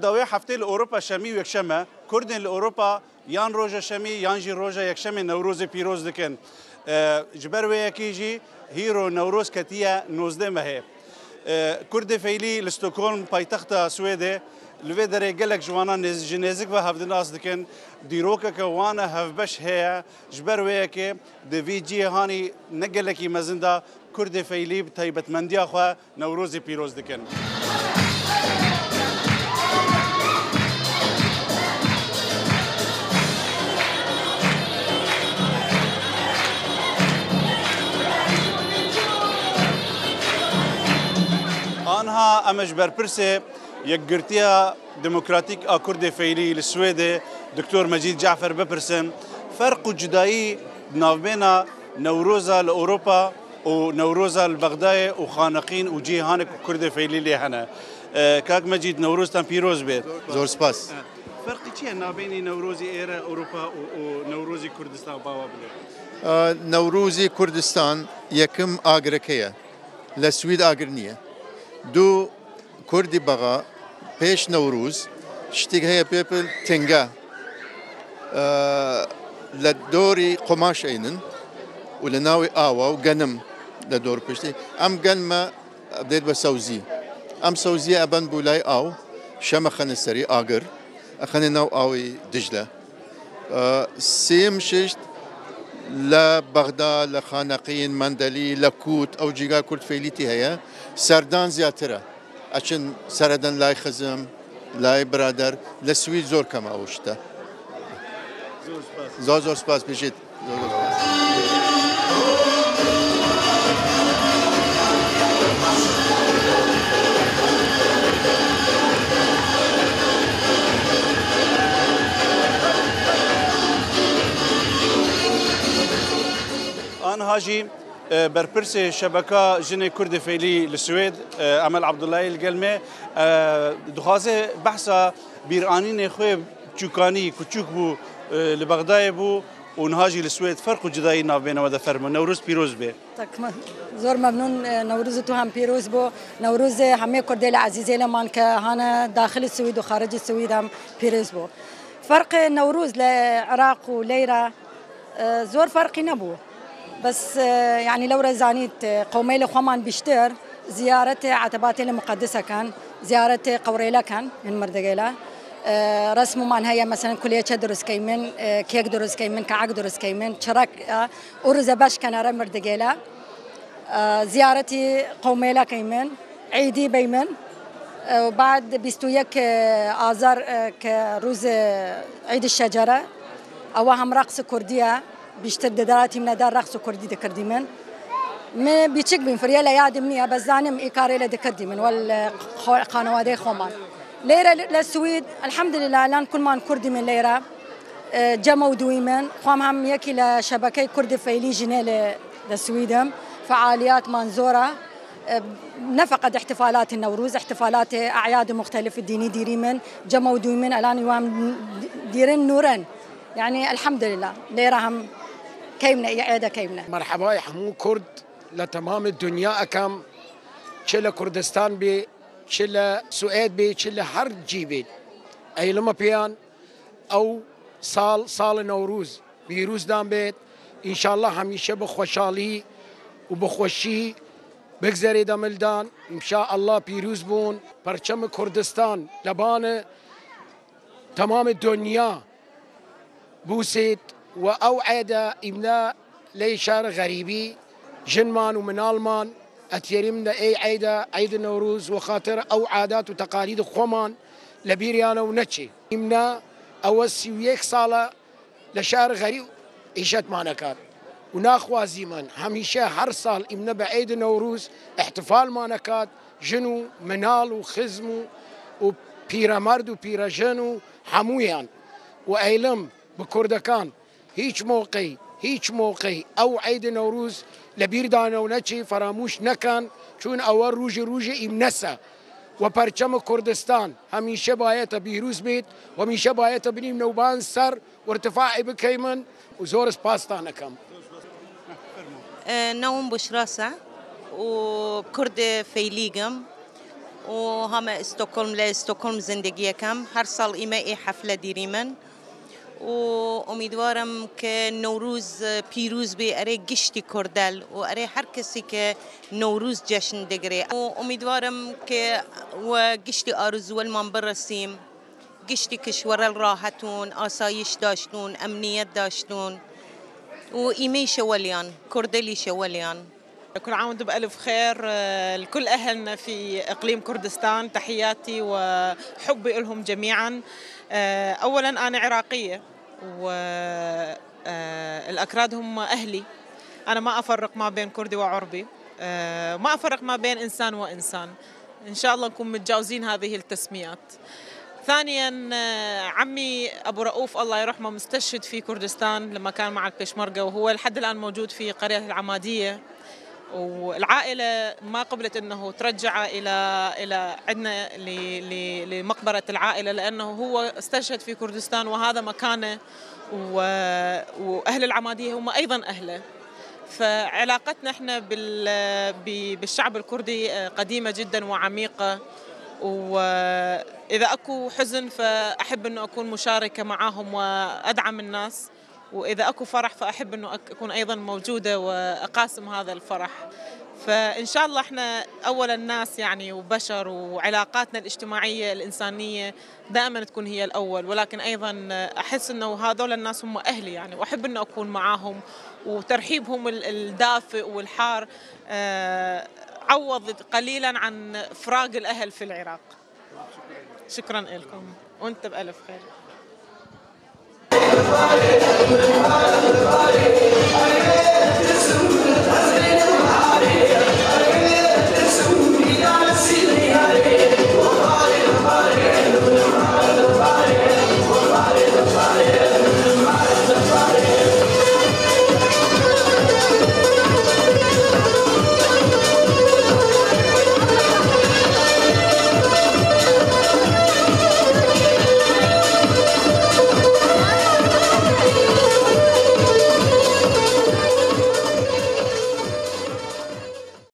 داوی هفته اروپا شمی و یکشمه کردن اروپا یان روز شمی یان جی روز یکشمه نوروز پیروز دکن جبر و یکیجی هیرو نوروز کتیه 19 ماه کرد فعلی لستوکهلم پایتخت سوئد لوی دره گلک جوانا جنازک و هفته ناس دکن دیروکه که وانه هفبش هیا جبر و یکی دوی جهانی نگلکی مزنده کرد فعلی تایبت مندیا خو نوروز پیروز دکن. آنها امش برپرسه یک گرتیا دموکراتیک آکورد فعلی للسويد دكتور مجید جعفر بپرسن فرق جدایی ناوبینا نوروزا لأوروبا و نوروزا لبغداد و خانقین و جیهان کرد فعلی لیهنه کاک مجید نوروز تن پیروز بید زور سپاس فرقی چیه ناوبینی نوروزی ایره اروپا و نوروزی کردستان باوا بله نوروزی کردستان یکم آگرکیه لسوید آگر نیه دو کردی بغا پیش نوروز شتیگ هیا پیپل تنگا لدوری قماش اینن و لناوی آوا و گنم لدور پشتی ام گنم بدید بسوزی ام سوزی ابن بولای آو شم خن سری آگر خن ناو آوی دجله سیم ششت لبغداد لخانقين مندلي لكوت او جيغا كرد فيليتي هي سردان زياتره عشان سردان لاي خزم لاي برادر لسويد زور كما اوشتا زور سباس بجد زور سباس آنها جی برپرس شبکه جن کرد فعلی للسويد عمل عبدالله القلمه دخوازه بحثا بیرانین خوی چوکانی کچوک بو لبغداد بو ونهاجي للسويد فرق جدایی نابین و دفرم نوروز پیروز به زور ممنون نوروز تو هم پیروز بو نوروز همه کردل عزیزه لمان که هانا داخل السويد و خارج السويد هم پیروز بو فرق نوروز لعراق و لیره زور فرقی نبو بس يعني لو رزانيت قومي لخومان بيشتر زيارة عتبات المقدسة كان زيارة قوريلا كان من مردقيلا رسم من هي مثلا كلية درس كيمن كيك درس كيمن كعك درس كيمن شرك أرز باش كان أرى مردقيلا زيارتي قوميلا كيمن عيدي بيمن وبعد بيستويك آذار كروز عيد الشجرة أو هم رقص كردية بیشتر داداتی من دار رقص کردی دکردی من بیچک بین فریال یادم نیا بزنم ایکاری لدکردی من والقنوات خومان لیره للسويد الحمد لله الان كل ما كردي من لیره جمع دویمن خوام هم یکی لشبکه کرد فعلی جنال للسويدم فعاليات منظورة نفقد احتفالات النوروز احتفالات أعياد مختلفة ديني ديريمن جمع دويمن الان يوم ديرن نورن يعني الحمد لله ليرهم كيمنا يعيدا كيمنا مرحبا يا حمو كرد لتمام الدنيا أكم شلا كردستان بي شلا سوئد بي شلا هر جي بي أي لما بيان أو صال نوروز بيروز دام بيت إن شاء الله هميشه بخوشالي وبخوشي بگذری دملدان إن شاء الله بيروز بون پرچم كردستان لبان تمام الدنيا بوسيت وأوعد إبناء ليشار غريبي جنمان ومنالمان أتيرمنا أي عيد النوروز وخاطر أو عادات وتقاليد خومان لبيريانا ونتشي إمنا أوسي ويك صالة لشار غريب إيشت معنا كان وناخوازي من هميشه هر صال إمنا بعيد النوروز احتفال معنا كان جنو منال وخزمو وبيرامرد وبيراجنو حمويان وأيلم بكردكان هيج موقعي أو عيد نوروز لبير دانو نتشي فراموش نكان چون أول روجي إمنسا وپرچم كردستان هميشه بايت بيروز بيت وميشه بايت بنيم نوبان سر وارتفاعي بكيمن وزور سباستانكم نوم بشراسة وكرد فيليقم وهم استوكholm لاستوكholم زندگی کم هر سال ایمه حفله دیریمن و امیدوارم که نوروز پیروز بی اره گشتی کردل و اره هر کسی که نوروز جشن دگره و امیدوارم که و گشتی آرزوال من برسیم گشتی کشور راحتون آسایش داشتون امنیت داشتون و ایمه شوالیان كردلي شواليان. كل عام وانتم بألف خير لكل أهلنا في إقليم كردستان. تحياتي وحبي لهم جميعا. أولا أنا عراقية والأكراد هم أهلي. أنا ما أفرق ما بين كردي وعربي، ما أفرق ما بين إنسان وإنسان. إن شاء الله نكون متجاوزين هذه التسميات. ثانيا عمي أبو رؤوف الله يرحمه مستشهد في كردستان لما كان مع البيشمركة، وهو لحد الآن موجود في قرية العمادية، والعائلة ما قبلت أنه ترجع إلى عندنا لمقبرة العائلة لأنه هو استشهد في كردستان وهذا مكانه، وأهل العمادية هم أيضا أهله. فعلاقتنا احنا بالشعب الكردي قديمة جدا وعميقة، وإذا أكو حزن فأحب أنه أكون مشاركة معهم وأدعم الناس، وإذا أكو فرح فأحب أنه أكون أيضا موجودة وأقاسم هذا الفرح. فإن شاء الله إحنا أولا ناس يعني وبشر، وعلاقاتنا الاجتماعية الإنسانية دائما تكون هي الأول، ولكن أيضا أحس أنه هذول الناس هم أهلي يعني، وأحب أنه أكون معاهم، وترحيبهم الدافئ والحار عوض قليلا عن فراق الأهل في العراق. شكرا لكم وأنت بألف خير.